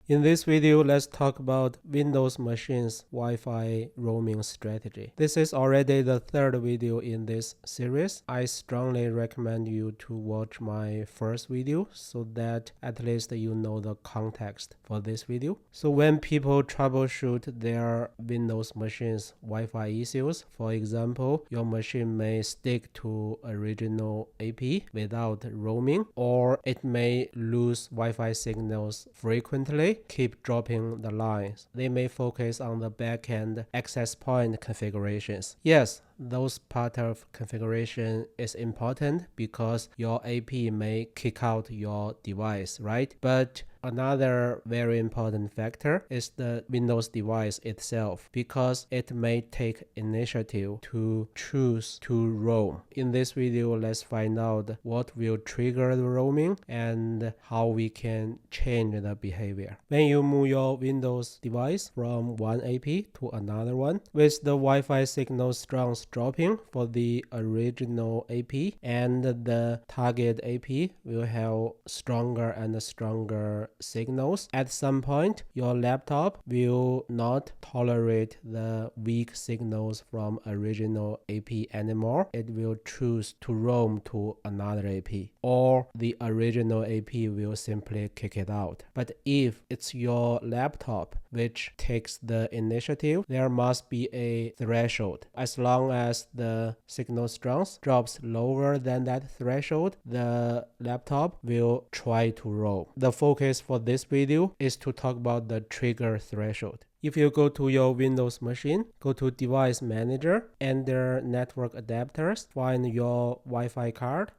In this video, let's talk about Windows machines Wi-Fi roaming strategy. This is already the third video in this series. I strongly recommend you to watch my first video so that at least you know the context for this video. So when people troubleshoot their Windows machines Wi-Fi issues, for example, your machine may stick to original AP without roaming, or it may lose Wi-Fi signals frequently, keep dropping the lines. They may focus on the backend access point configurations. Yes, those part of configuration is important because your AP may kick out your device, right? But another very important factor is the Windows device itself, because it may take initiative to choose to roam. In this video, let's find out what will trigger the roaming and how we can change the behavior. When you move your Windows device from one AP to another one, with the Wi-Fi signal strength dropping for the original AP, and the target AP will have stronger and stronger signals. At some point, your laptop will not tolerate the weak signals from original AP anymore. It will choose to roam to another AP, or the original AP will simply kick it out. But if it's your laptop which takes the initiative, there must be a threshold. As long as the signal strength drops lower than that threshold, the laptop will try to roam. The focus for this video is to talk about the trigger threshold. If you go to your Windows machine, go to Device Manager, under Network Adapters, find your Wi-Fi card.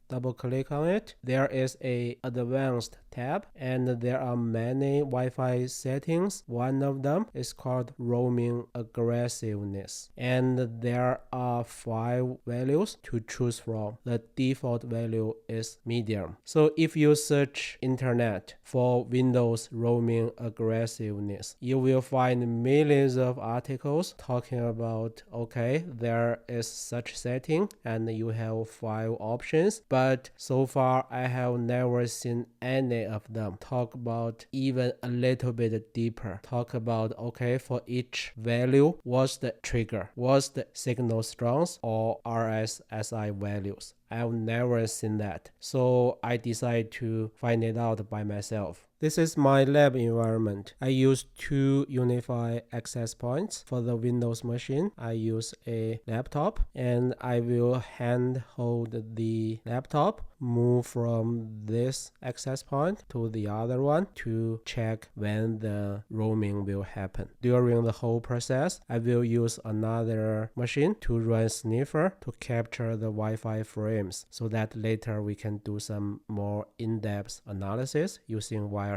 Double click on it. There is a advanced tab, and there are many Wi-Fi settings. One of them is called roaming aggressiveness, and there are 5 values to choose from. The default value is medium. So if you search internet for Windows roaming aggressiveness, you will find millions of articles talking about, okay, there is such setting and you have 5 options, but so far I have never seen any of them talk about even a little bit deeper. Talk about, okay, for each value, what's the trigger, what's the signal strength or RSSI values. I've never seen that, so I decided to find it out by myself. This is my lab environment. I use 2 UniFi access points for the Windows machine. I use a laptop, and I will hand hold the laptop, move from this access point to the other one to check when the roaming will happen. During the whole process, I will use another machine to run sniffer to capture the Wi-Fi frames, so that later we can do some more in-depth analysis using Wireshark.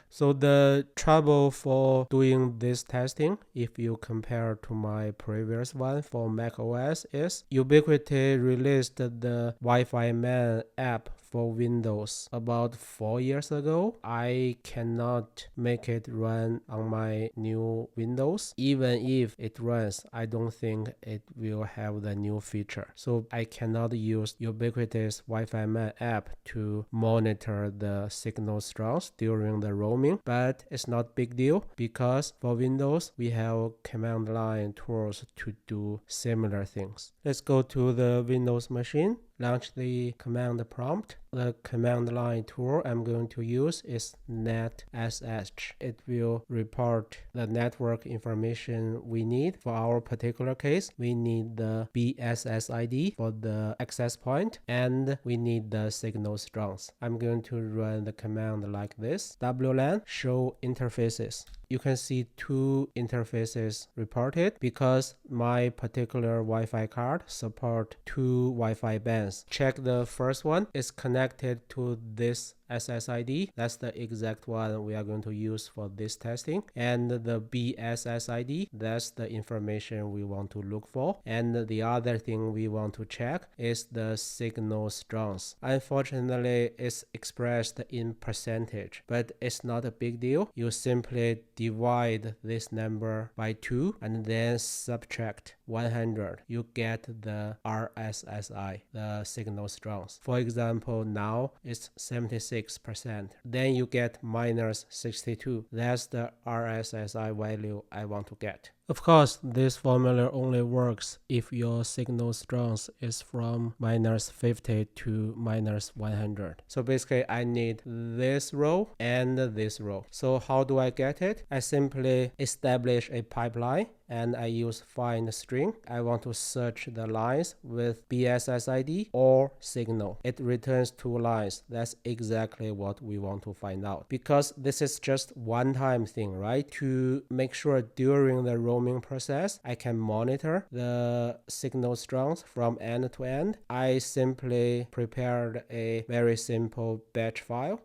So the trouble for doing this testing, if you compare to my previous one for macOS, is Ubiquiti released the Wi-Fi Man app for Windows about 4 years ago. I cannot make it run on my new Windows. Even if it runs, I don't think it will have the new feature. So I cannot use Ubiquiti's Wi-Fi Man app to monitor the signal strength during the roaming, but it's not big deal because for Windows we have command line tools to do similar things. Let's go to the Windows machine. Launch the command prompt. The command line tool I'm going to use is netsh. It will report the network information we need. For our particular case, we need the BSSID for the access point, and we need the signal strength. I'm going to run the command like this: WLAN show interfaces. You can see 2 interfaces reported because my particular Wi-Fi card support 2 Wi-Fi bands. Check the first one is connected to this SSID. That's the exact one we are going to use for this testing. And the BSSID, that's the information we want to look for. And the other thing we want to check is the signal strength. Unfortunately, it's expressed in percentage, but it's not a big deal. You simply divide this number by 2 and then subtract 100. You get the RSSI, the signal strength. For example, now it's 76. 6%. Then you get minus 62. That's the RSSI value I want to get. Of course, this formula only works if your signal strength is from minus 50 to minus 100. So basically, I need this row and this row. So how do I get it? I simply establish a pipeline and I use find string. I want to search the lines with BSSID or signal. It returns 2 lines. That's exactly what we want to find out. Because this is just one-time thing, right? To make sure during the roaming process, I can monitor the signal strength from end to end. I simply prepared a very simple batch file.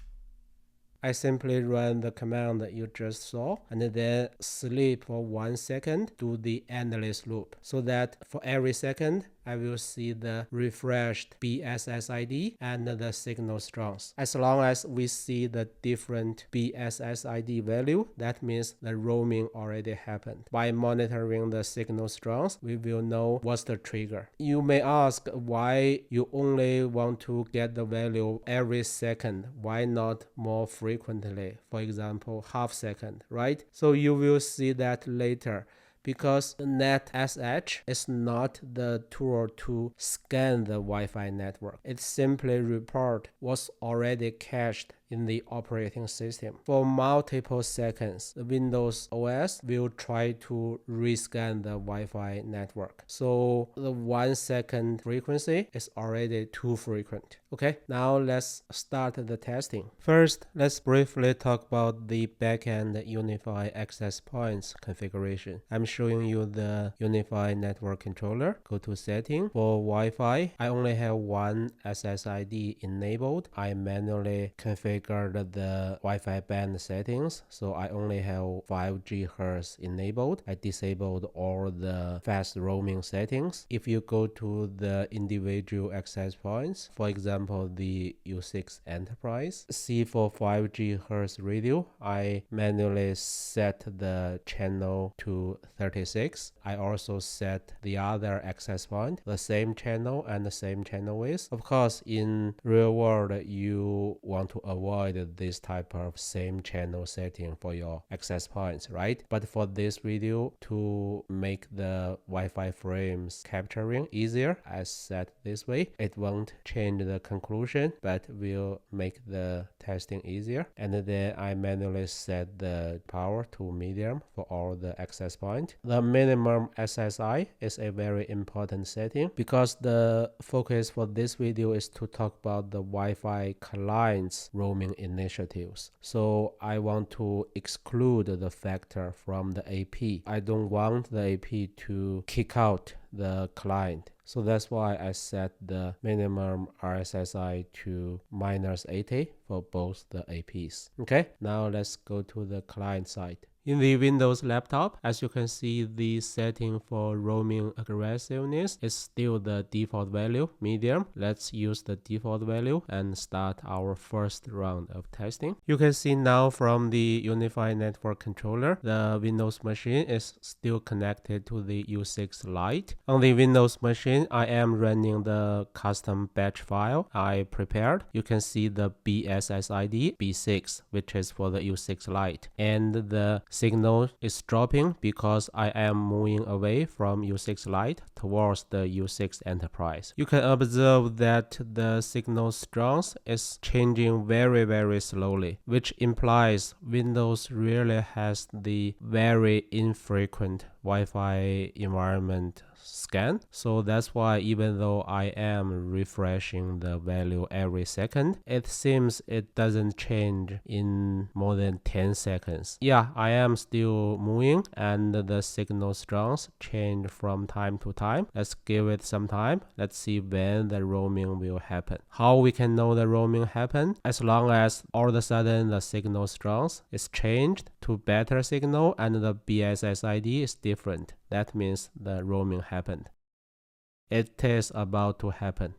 I simply run the command that you just saw and then sleep for 1 second, do the endless loop, so that for every second I will see the refreshed BSSID and the signal strength. As long as we see the different BSSID value, that means the roaming already happened. By monitoring the signal strength, we will know what's the trigger. You may ask why you only want to get the value every second. Why not more frequently? For example, half second, right? So you will see that later. Because NetSH is not the tool to scan the Wi-Fi network. It simply reports what's already cached in the operating system. For multiple seconds, the Windows OS will try to rescan the Wi-Fi network. So the 1 second frequency is already too frequent. Okay, now let's start the testing. First, let's briefly talk about the backend UniFi access points configuration. I'm showing you the UniFi network controller. Go to setting. For Wi-Fi, I only have one SSID enabled. I manually configured the Wi-Fi band settings, so I only have 5 GHz enabled. I disabled all the fast roaming settings. If you go to the individual access points, for example, the U6 Enterprise, see for 5 GHz radio, I manually set the channel to 36. I also set the other access point, the same channel and the same channel width. Of course, in real world, you want to avoid this type of same channel setting for your access points, right? But for this video, to make the Wi-Fi frames capturing easier, I set this way. It won't change the conclusion, but will make the testing easier. And then I manually set the power to medium for all the access points. The minimum SSI is a very important setting because the focus for this video is to talk about the Wi-Fi clients roaming initiatives. So I want to exclude the factor from the AP. I don't want the AP to kick out the client. So that's why I set the minimum RSSI to minus 80 for both the APs. Okay, now let's go to the client side. In the Windows laptop, as you can see, the setting for roaming aggressiveness is still the default value, medium. Let's use the default value and start our first round of testing. You can see now from the UniFi network controller, the Windows machine is still connected to the U6 Lite. On the Windows machine, I am running the custom batch file I prepared. You can see the BSSID B6, which is for the U6 Lite, and the signal is dropping because I am moving away from U6 Lite towards the U6 Enterprise. You can observe that the signal strength is changing very slowly, which implies Windows really has the very infrequent Wi-Fi environment scan. So that's why even though I am refreshing the value every second, it seems it doesn't change in more than 10 seconds. Yeah, I am still moving and the signal strength change from time to time. Let's give it some time. Let's see when the roaming will happen. How we can know the roaming happen? As long as all of a sudden the signal strength is changed to better signal and the BSSID is different. That means the roaming happened. It is about to happen.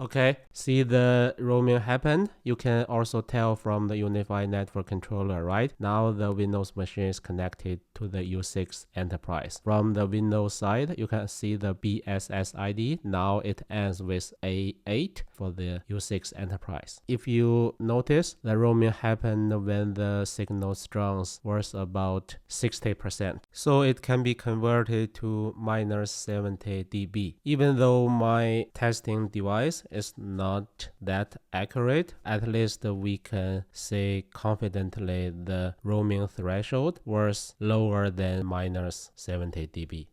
Okay, see the roaming happened. You can also tell from the UniFi network controller, right? Now the Windows machine is connected to the U6 Enterprise. From the Windows side, you can see the BSS ID. Now it ends with A8 for the U6 Enterprise. If you notice, the roaming happened when the signal strength was about 60%. So it can be converted to -70 dB. Even though my testing device is not that accurate, at least we can say confidently the roaming threshold was lower than -70 dB.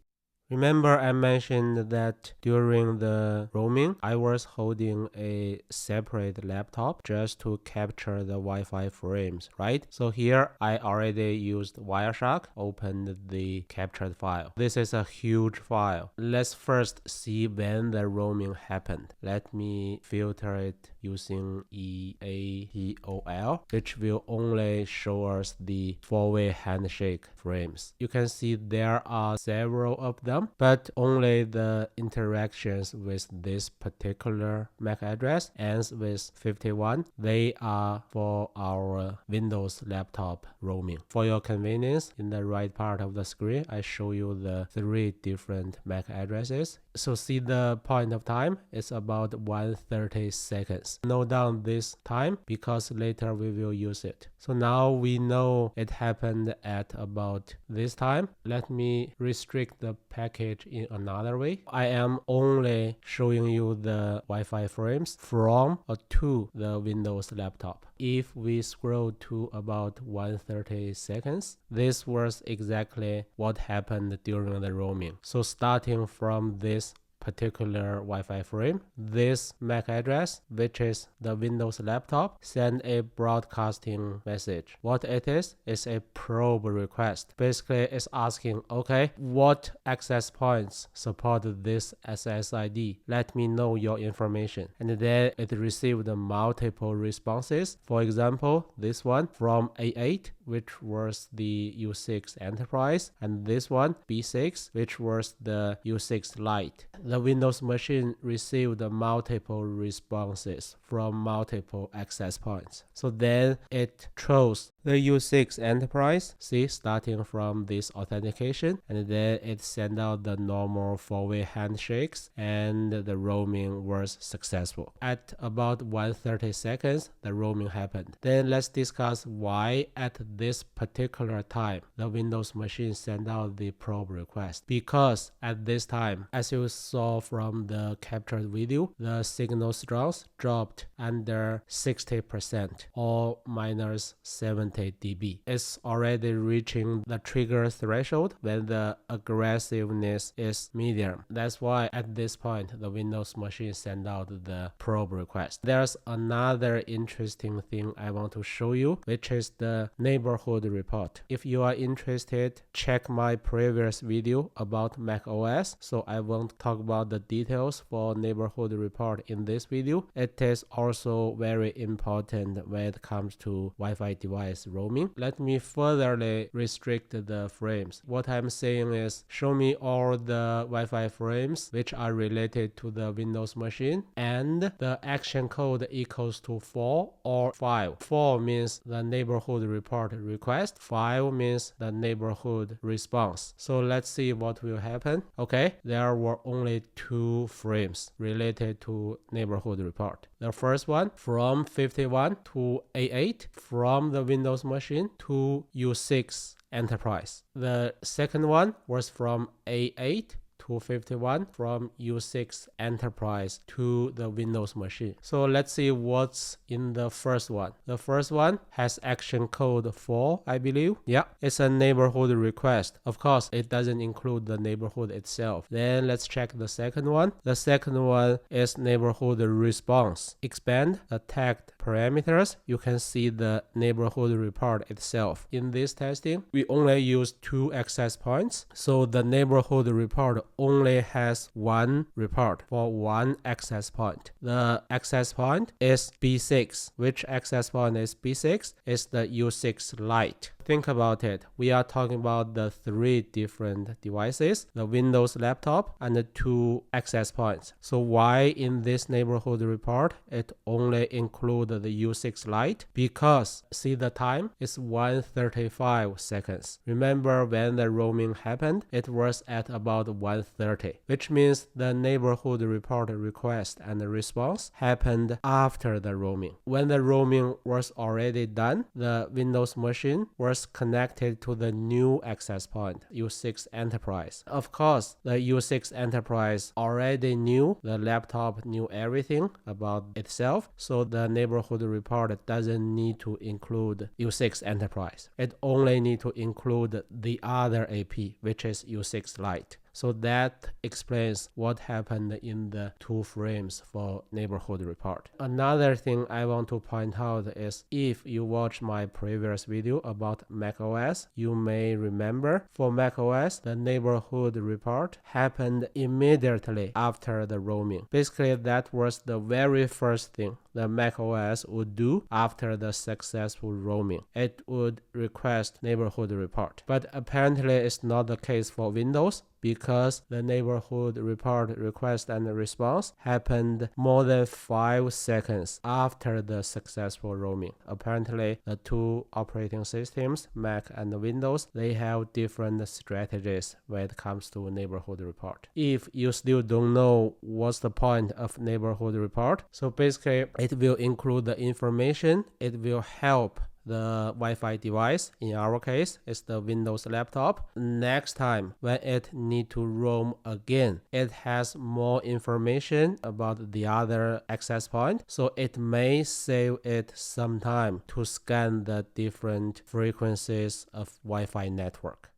Remember I mentioned that during the roaming, I was holding a separate laptop just to capture the Wi-Fi frames, right? So here I already used Wireshark, opened the captured file. This is a huge file. Let's first see when the roaming happened. Let me filter it using EATOL, which will only show us the four-way handshake frames. You can see there are several of them, but only the interactions with this particular MAC address ends with 51. They are for our Windows laptop roaming. For your convenience, in the right part of the screen, I show you the 3 different MAC addresses. So see the point of time, it's about 130 seconds. Note down this time because later we will use it. So now we know it happened at about this time. Let me restrict the package in another way. I am only showing you the Wi-Fi frames from or to the Windows laptop. If we scroll to about 130 seconds, this was exactly what happened during the roaming. So starting from this particular Wi-Fi frame, this MAC address, which is the Windows laptop, send a broadcasting message. What it is a probe request. Basically, it's asking, okay, what access points support this SSID? Let me know your information. And then it received multiple responses. For example, this one from A8, which was the U6 Enterprise, and this one, B6, which was the U6 Lite. The Windows machine received multiple responses from multiple access points. So then it chose the U6 Enterprise, see, starting from this authentication, and then it sent out the normal four-way handshakes, and the roaming was successful. At about 130 seconds, the roaming happened. Then let's discuss why at this particular time the Windows machine sent out the probe request. Because at this time, as you saw from the captured video, the signal strength dropped under 60% or -70 dB. It's already reaching the trigger threshold when the aggressiveness is medium. That's why at this point the Windows machine sent out the probe request. There's another interesting thing I want to show you, which is the neighborhood report. If you are interested, check my previous video about macOS, so I won't talk about the details for neighborhood report in this video. It is also very important when it comes to Wi-Fi device roaming. Let me furtherly restrict the frames. What I'm saying is, show me all the Wi-Fi frames which are related to the Windows machine, and the action code equals to 4 or 5. 4 means the neighborhood report request, 5 means the neighborhood response. So let's see what will happen. Okay, there were only 2 frames related to neighborhood report. The first one from 51 to A8 from the Windows machine to U6 Enterprise. The second one was from A8 to 51 from U6 Enterprise to the Windows machine. So let's see what's in the first one. The first one has action code 4, I believe. Yeah, it's a neighborhood request. Of course, it doesn't include the neighborhood itself. Then let's check the second one. The second one is neighborhood response. Expand the tagged parameters. You can see the neighborhood report itself. In this testing, we only use 2 access points. So the neighborhood report only has 1 report for 1 access point. The access point is B6. Which access point is B6? It's the U6 Lite. think about it. We are talking about the 3 different devices, the Windows laptop and the 2 access points. So why in this neighborhood report it only includes the U6 Lite? Because see the time is 1:35 seconds. Remember when the roaming happened, it was at about 1:30, which means the neighborhood report request and the response happened after the roaming. When the roaming was already done, the Windows machine was connected to the new access point, U6 Enterprise. Of course, the U6 Enterprise already knew the laptop knew everything about itself, so the neighborhood report doesn't need to include U6 Enterprise. It only need to include the other AP, which is U6 Lite. So that explains what happened in the 2 frames for neighborhood report. Another thing I want to point out is if you watch my previous video about macOS, you may remember for macOS, the neighborhood report happened immediately after the roaming. Basically, that was the very first thing the macOS would do after the successful roaming. It would request neighborhood report. But apparently, it's not the case for Windows, because the neighborhood report request and response happened more than 5 seconds after the successful roaming. Apparently, the 2 operating systems, Mac and Windows, they have different strategies when it comes to neighborhood report. If you still don't know what's the point of neighborhood report, so basically it will include the information, it will help the Wi-Fi device, in our case, is the Windows laptop. Next time, when it need to roam again, it has more information about the other access point, so it may save it some time to scan the different frequencies of Wi-Fi network.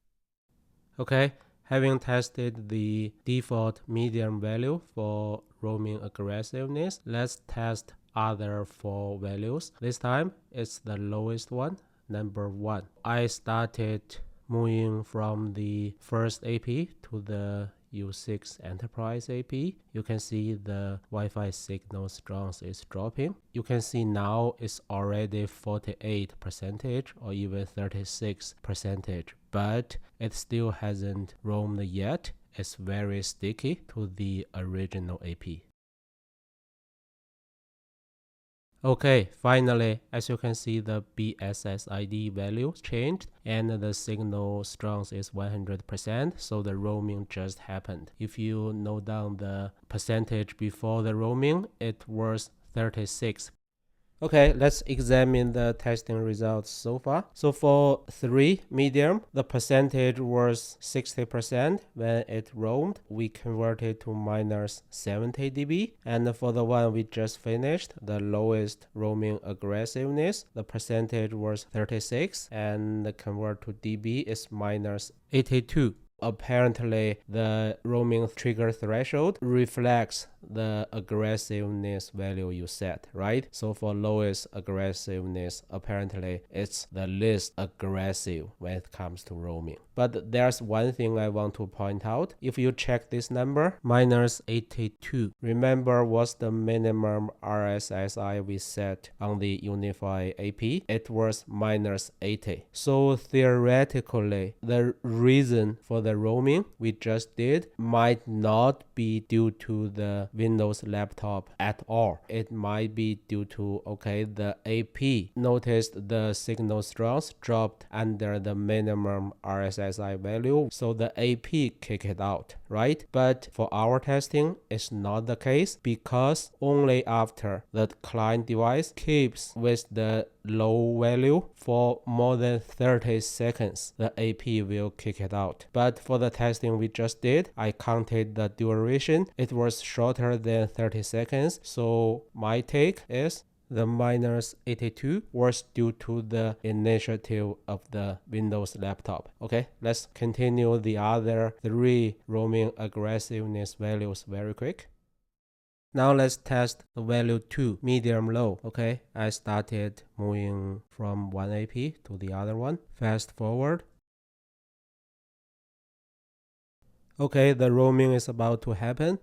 Okay, having tested the default medium value for roaming aggressiveness, let's test other 4 values. This time it's the lowest one, number 1. I started moving from the first AP to the U6 Enterprise AP. You can see the Wi-Fi signal strength is dropping. You can see now it's already 48% or even 36%, but it still hasn't roamed yet. It's very sticky to the original AP. Okay, finally, as you can see, the BSSID value changed and the signal strength is 100%, so the roaming just happened. If you note down the percentage before the roaming, it was 36%. Okay, let's examine the testing results so far. So for 3 medium, the percentage was 60% when it roamed. We converted to minus 70 dB. And for the one we just finished, the lowest roaming aggressiveness, the percentage was 36, and the convert to dB is minus 82. Apparently, the roaming trigger threshold reflects the aggressiveness value you set, right? So for lowest aggressiveness, apparently it's the least aggressive when it comes to roaming. But there's one thing I want to point out. If you check this number, minus 82, remember what's the minimum RSSI we set on the UniFi AP? It was minus 80. So theoretically, the reason for the roaming we just did might not be due to the Windows laptop at all. It might be due to, okay, the AP noticed the signal strength dropped under the minimum RSSI value, so the AP kicked it out, right? But for our testing, it's not the case, because only after the client device keeps with the low value for more than 30 seconds, the AP will kick it out. But for the testing we just did, I counted the duration. It was shorter than 30 seconds. So my take is the minus 82 was due to the initiative of the Windows laptop. Okay, let's continue the other 3 roaming aggressiveness values very quick. Now let's test the value 2, medium low. Okay, I started moving from one AP to the other one. Fast forward. Okay, the roaming is about to happen.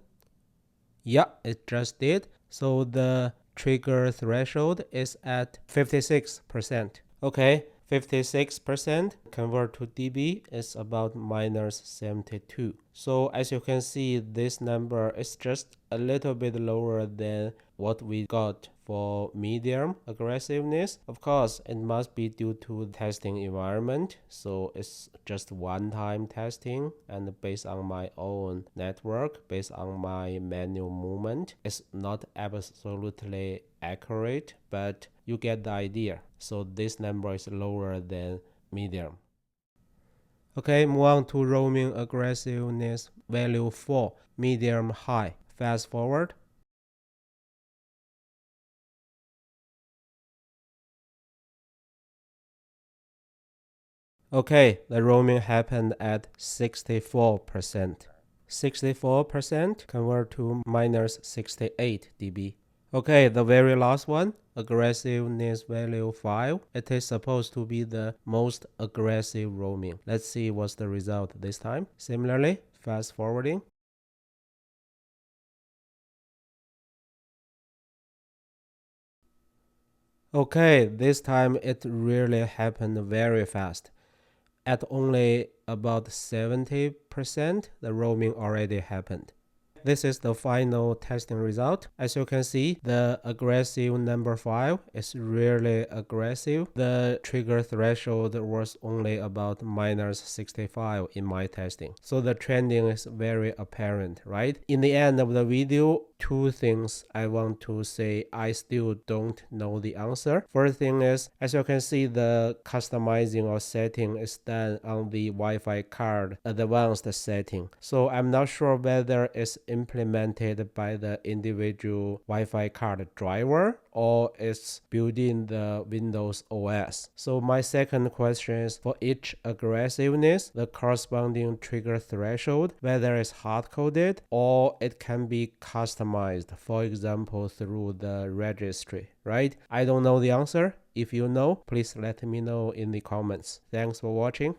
Yeah, it just did. So the trigger threshold is at 56%. Okay, 56% convert to dB is about minus 72. So as you can see, this number is just a little bit lower than what we got for medium aggressiveness. Of course, it must be due to testing environment. So it's just one-time testing, and based on my own network, based on my manual movement, it's not absolutely accurate, but you get the idea. So this number is lower than medium. Okay, move on to roaming aggressiveness value 4, medium high. Fast forward. Okay, the roaming happened at 64%. 64% convert to minus 68 dB. Okay, the very last one, aggressiveness value 5. It is supposed to be the most aggressive roaming. Let's see what's the result this time. Similarly, fast forwarding. Okay, this time it really happened very fast. At only about 70%, the roaming already happened. This is the final testing result. As you can see, the aggressive number 5 is really aggressive. The trigger threshold was only about minus 65 in my testing. So the trending is very apparent, right? In the end of the video, two things I want to say I still don't know the answer. First thing is, as you can see, the customizing or setting is done on the Wi-Fi card advanced setting. So I'm not sure whether it's implemented by the individual Wi-Fi card driver or it's built in the Windows OS. So my second question is, for each aggressiveness, the corresponding trigger threshold, whether it's hard-coded or it can be customized, for example, through the registry, right? I don't know the answer. If you know, please let me know in the comments. Thanks for watching.